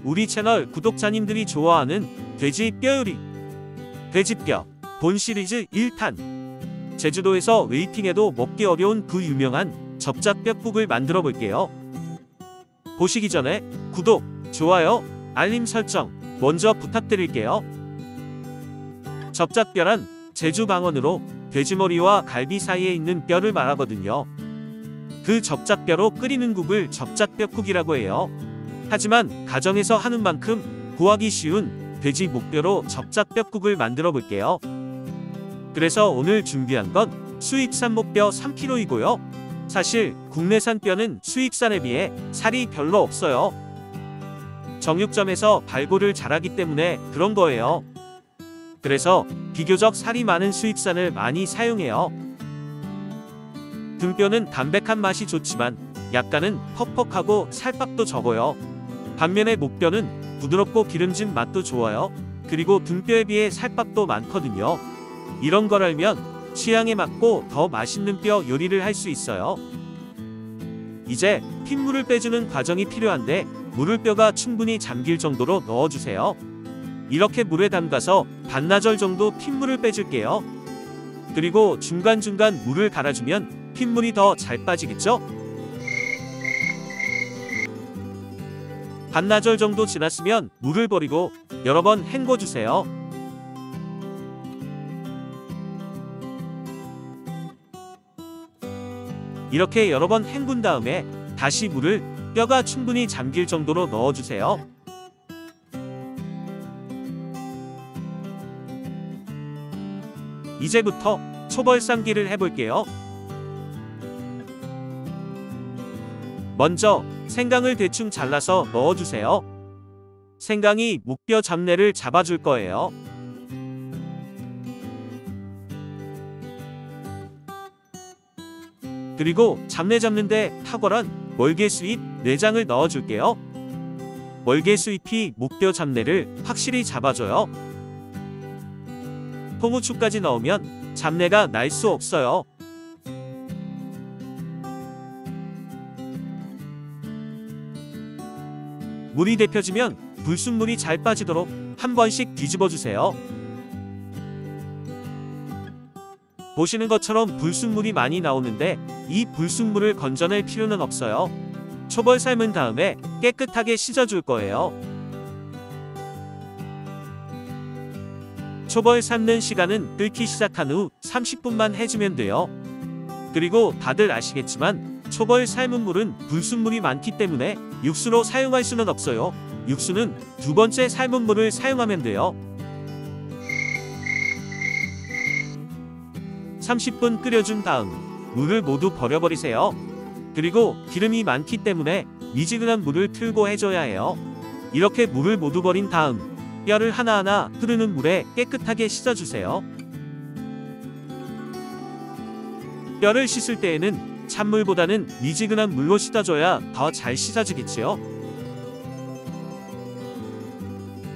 우리 채널 구독자님들이 좋아하는 돼지 뼈 요리, 돼지뼈 본 시리즈 1탄. 제주도에서 웨이팅해도 먹기 어려운 그 유명한 접짝뼈국을 만들어 볼게요. 보시기 전에 구독, 좋아요, 알림 설정 먼저 부탁드릴게요. 접짝뼈란 제주 방언으로 돼지머리와 갈비 사이에 있는 뼈를 말하거든요. 그 접짝뼈로 끓이는 국을 접짝뼈국이라고 해요. 하지만 가정에서 하는 만큼 구하기 쉬운 돼지 목뼈로 접짝뼈국을 만들어 볼게요. 그래서 오늘 준비한 건 수입산 목뼈 3kg이고요. 사실 국내산 뼈는 수입산에 비해 살이 별로 없어요. 정육점에서 발골을 잘하기 때문에 그런 거예요. 그래서 비교적 살이 많은 수입산을 많이 사용해요. 등뼈는 담백한 맛이 좋지만 약간은 퍽퍽하고 살밥도 적어요. 반면에 목뼈는 부드럽고 기름진 맛도 좋아요. 그리고 등뼈에 비해 살밥도 많거든요. 이런 걸 알면 취향에 맞고 더 맛있는 뼈 요리를 할 수 있어요. 이제 핏물을 빼주는 과정이 필요한데 물을 뼈가 충분히 잠길 정도로 넣어주세요. 이렇게 물에 담가서 반나절 정도 핏물을 빼줄게요. 그리고 중간중간 물을 갈아주면 핏물이 더 잘 빠지겠죠? 반나절 정도 지났으면 물을 버리고 여러 번 헹궈주세요. 이렇게 여러 번 헹군 다음에 다시 물을 뼈가 충분히 잠길 정도로 넣어주세요. 이제부터 초벌쌈기를 해볼게요. 먼저 생강을 대충 잘라서 넣어주세요. 생강이 목뼈 잡내를 잡아줄 거예요. 그리고 잡내 잡는데 탁월한 월계수잎 4장을 넣어줄게요. 월계수잎이 목뼈 잡내를 확실히 잡아줘요. 통후추까지 넣으면 잡내가 날 수 없어요. 물이 데펴지면 불순물이 잘 빠지도록 한 번씩 뒤집어주세요. 보시는 것처럼 불순물이 많이 나오는데 이 불순물을 건져낼 필요는 없어요. 초벌 삶은 다음에 깨끗하게 씻어줄 거예요. 초벌 삶는 시간은 끓기 시작한 후 30분만 해주면 돼요. 그리고 다들 아시겠지만 초벌 삶은 물은 불순물이 많기 때문에 육수로 사용할 수는 없어요. 육수는 두 번째 삶은 물을 사용하면 돼요. 30분 끓여준 다음 물을 모두 버려버리세요. 그리고 기름이 많기 때문에 미지근한 물을 틀고 해줘야 해요. 이렇게 물을 모두 버린 다음 뼈를 하나하나 흐르는 물에 깨끗하게 씻어주세요. 뼈를 씻을 때에는 찬물보다는 미지근한 물로 씻어줘야 더 잘 씻어지겠지요.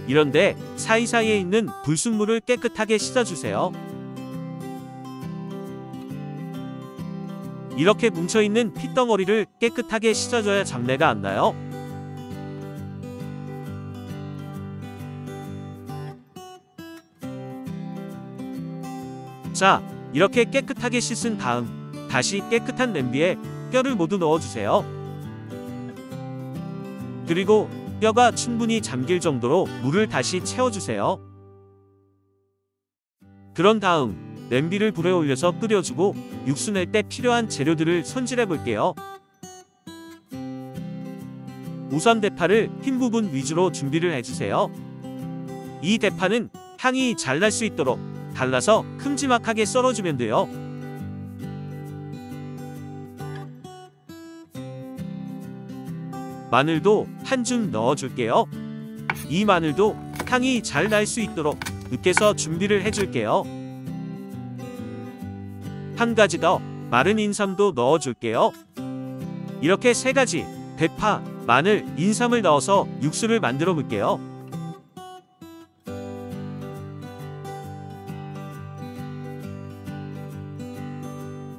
이런데 사이사이에 있는 불순물을 깨끗하게 씻어주세요. 이렇게 뭉쳐있는 핏덩어리를 깨끗하게 씻어줘야 잡내가 안 나요. 자, 이렇게 깨끗하게 씻은 다음 다시 깨끗한 냄비에 뼈를 모두 넣어주세요. 그리고 뼈가 충분히 잠길 정도로 물을 다시 채워주세요. 그런 다음 냄비를 불에 올려서 끓여주고 육수 낼 때 필요한 재료들을 손질해 볼게요. 우선 대파를 흰 부분 위주로 준비를 해주세요. 이 대파는 향이 잘 날 수 있도록 갈라서 큼지막하게 썰어주면 돼요. 마늘도 한 줌 넣어줄게요. 이 마늘도 향이 잘 날 수 있도록 으깨서 준비를 해줄게요. 한 가지 더 마른 인삼도 넣어줄게요. 이렇게 3가지 대파, 마늘, 인삼을 넣어서 육수를 만들어 볼게요.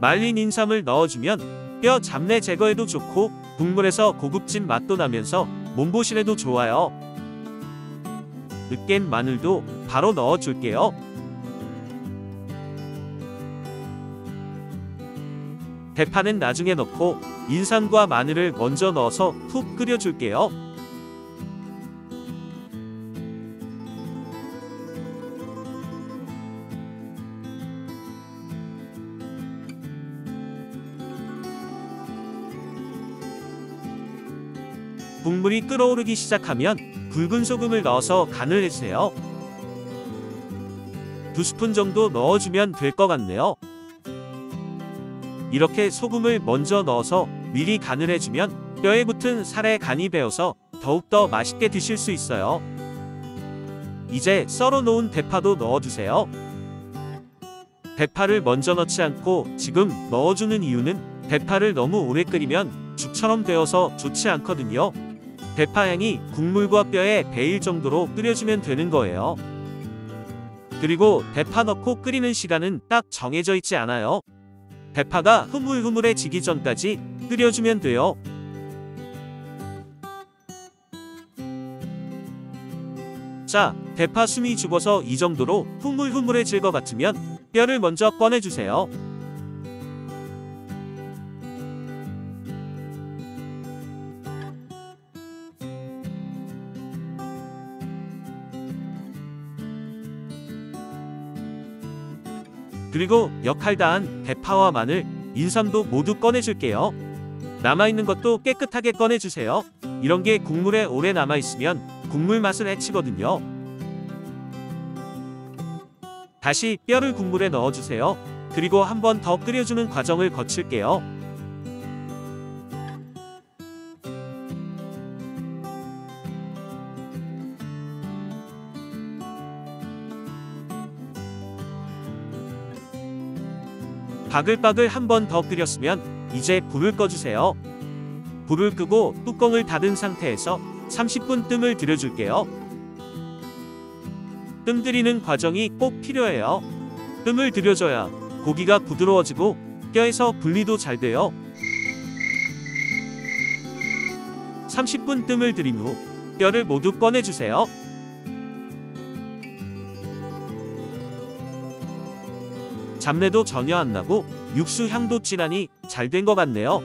말린 인삼을 넣어주면 뼈 잡내 제거에도 좋고 국물에서 고급진 맛도 나면서 몸보신에도 좋아요. 으깬 마늘도 바로 넣어줄게요. 대파는 나중에 넣고 인삼과 마늘을 먼저 넣어서 푹 끓여줄게요. 국물이 끓어오르기 시작하면 굵은 소금을 넣어서 간을 해주세요. 2스푼 정도 넣어주면 될 것 같네요. 이렇게 소금을 먼저 넣어서 미리 간을 해주면 뼈에 붙은 살에 간이 배어서 더욱더 맛있게 드실 수 있어요. 이제 썰어놓은 대파도 넣어주세요. 대파를 먼저 넣지 않고 지금 넣어주는 이유는 대파를 너무 오래 끓이면 죽처럼 되어서 좋지 않거든요. 대파향이 국물과 뼈에 배일 정도로 끓여주면 되는 거예요. 그리고 대파 넣고 끓이는 시간은 딱 정해져 있지 않아요. 대파가 흐물흐물해지기 전까지 끓여주면 돼요. 자, 대파 숨이 죽어서 이 정도로 흐물흐물해질 것 같으면 뼈를 먼저 꺼내주세요. 그리고 역할 다한 대파와 마늘, 인삼도 모두 꺼내줄게요. 남아있는 것도 깨끗하게 꺼내주세요. 이런 게 국물에 오래 남아있으면 국물 맛을 해치거든요. 다시 뼈를 국물에 넣어주세요. 그리고 한 번 더 끓여주는 과정을 거칠게요. 바글바글 한 번 더 끓였으면 이제 불을 꺼주세요. 불을 끄고 뚜껑을 닫은 상태에서 30분 뜸을 들여줄게요. 뜸 들이는 과정이 꼭 필요해요. 뜸을 들여줘야 고기가 부드러워지고 뼈에서 분리도 잘 돼요. 30분 뜸을 들인 후 뼈를 모두 꺼내주세요. 잡내도 전혀 안 나고 육수 향도 진하니 잘 된 것 같네요.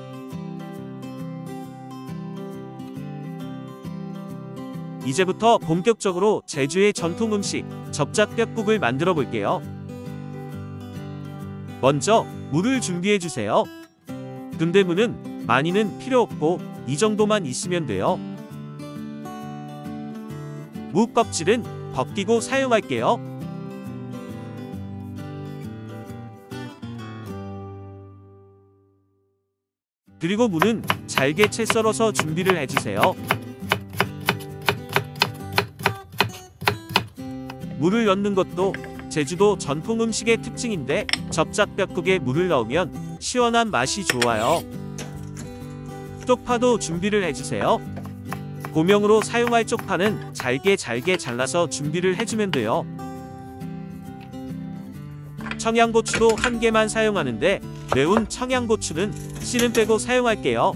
이제부터 본격적으로 제주의 전통 음식 접짝뼈국을 만들어 볼게요. 먼저 물을 준비해 주세요. 근데 물은 많이는 필요 없고 이 정도만 있으면 돼요. 무 껍질은 벗기고 사용할게요. 그리고 무는 잘게 채 썰어서 준비를 해주세요. 무를 넣는 것도 제주도 전통 음식의 특징인데 접짝뼈국에 무를 넣으면 시원한 맛이 좋아요. 쪽파도 준비를 해주세요. 고명으로 사용할 쪽파는 잘게 잘라서 준비를 해주면 돼요. 청양고추도 1개만 사용하는데 매운 청양고추는 씨는 빼고 사용할게요.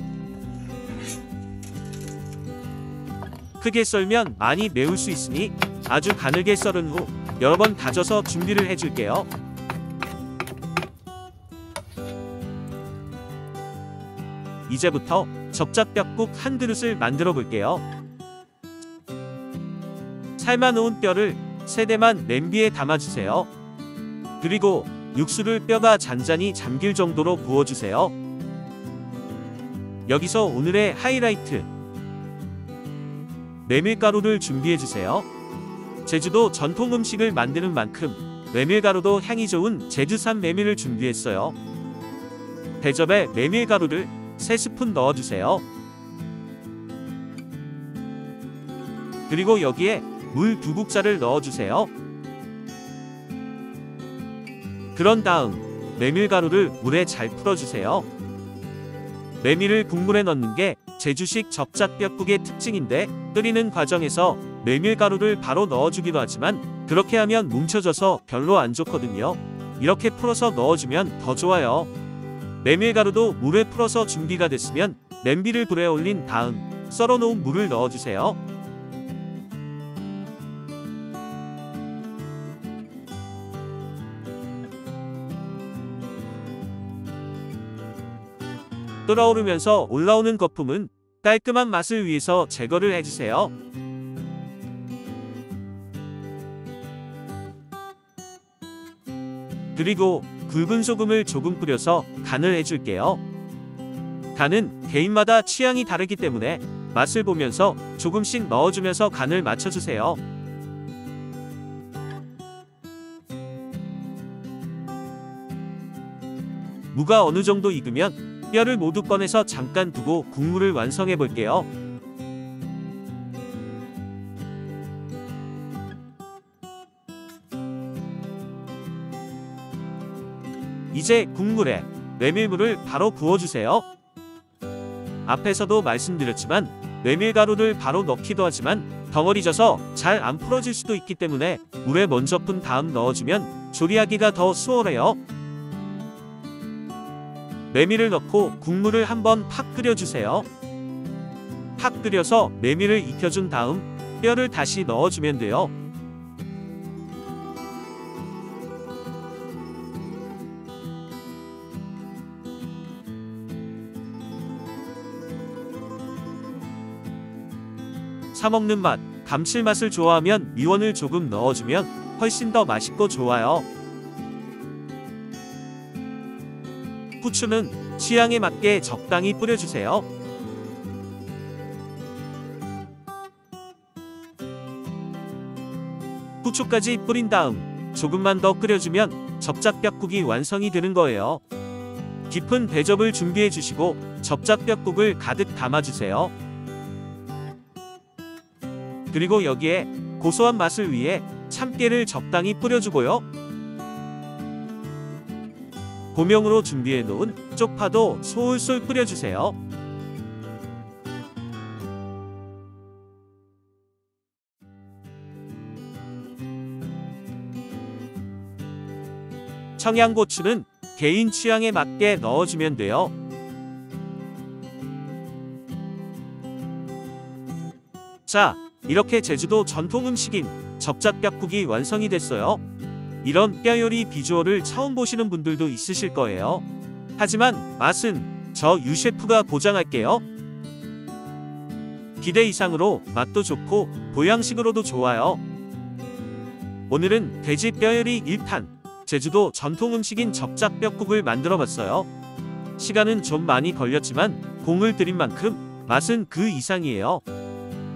크게 썰면 많이 매울 수 있으니 아주 가늘게 썰은 후 여러 번 다져서 준비를 해줄게요. 이제부터 접짝뼈국 한 그릇을 만들어 볼게요. 삶아놓은 뼈를 3대만 냄비에 담아주세요. 그리고 육수를 뼈가 잔잔히 잠길 정도로 부어주세요. 여기서 오늘의 하이라이트! 메밀가루를 준비해주세요. 제주도 전통 음식을 만드는 만큼 메밀가루도 향이 좋은 제주산 메밀을 준비했어요. 대접에 메밀가루를 3스푼 넣어주세요. 그리고 여기에 물 2국자를 넣어주세요. 그런 다음 메밀가루를 물에 잘 풀어주세요. 메밀을 국물에 넣는 게 제주식 접짝뼈국의 특징인데 끓이는 과정에서 메밀가루를 바로 넣어주기도 하지만 그렇게 하면 뭉쳐져서 별로 안 좋거든요. 이렇게 풀어서 넣어주면 더 좋아요. 메밀가루도 물에 풀어서 준비가 됐으면 냄비를 불에 올린 다음 썰어놓은 무를 넣어주세요. 끓어오르면서 올라오는 거품은 깔끔한 맛을 위해서 제거를 해주세요. 그리고 굵은 소금을 조금 뿌려서 간을 해줄게요. 간은 개인마다 취향이 다르기 때문에 맛을 보면서 조금씩 넣어주면서 간을 맞춰주세요. 무가 어느 정도 익으면 뼈를 모두 꺼내서 잠깐 두고 국물을 완성해 볼게요. 이제 국물에 메밀물을 바로 부어주세요. 앞에서도 말씀드렸지만 메밀가루를 바로 넣기도 하지만 덩어리 져서 잘 안 풀어질 수도 있기 때문에 물에 먼저 푼 다음 넣어주면 조리하기가 더 수월해요. 메밀을 넣고 국물을 한번 팍 끓여주세요. 팍 끓여서 메밀을 익혀준 다음 뼈를 다시 넣어주면 돼요. 사먹는 맛, 감칠맛을 좋아하면 미원을 조금 넣어주면 훨씬 더 맛있고 좋아요. 후추는 취향에 맞게 적당히 뿌려주세요. 후추까지 뿌린 다음 조금만 더 끓여주면 접짝뼈국이 완성이 되는 거예요. 깊은 대접을 준비해 주시고 접짝뼈국을 가득 담아주세요. 그리고 여기에 고소한 맛을 위해 참깨를 적당히 뿌려주고요. 고명으로 준비해 놓은 쪽파도 솔솔 뿌려주세요. 청양고추는 개인 취향에 맞게 넣어주면 돼요. 자, 이렇게 제주도 전통 음식인 접짝뼈국이 완성이 됐어요. 이런 뼈요리 비주얼을 처음 보시는 분들도 있으실 거예요. 하지만 맛은 저 유 셰프가 보장할게요. 기대 이상으로 맛도 좋고 보양식으로도 좋아요. 오늘은 돼지 뼈요리 1탄 제주도 전통 음식인 접짝뼈국을 만들어 봤어요. 시간은 좀 많이 걸렸지만 공을 들인 만큼 맛은 그 이상이에요.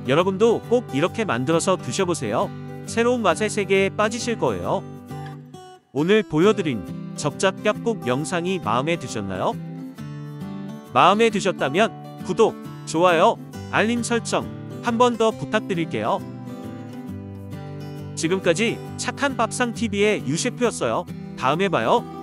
여러분도 꼭 이렇게 만들어서 드셔보세요. 새로운 맛의 세계에 빠지실 거예요. 오늘 보여드린 접짝뼈국 영상이 마음에 드셨나요? 마음에 드셨다면 구독, 좋아요, 알림 설정 한 번 더 부탁드릴게요. 지금까지 착한 밥상TV의 유 셰프였어요. 다음에 봐요.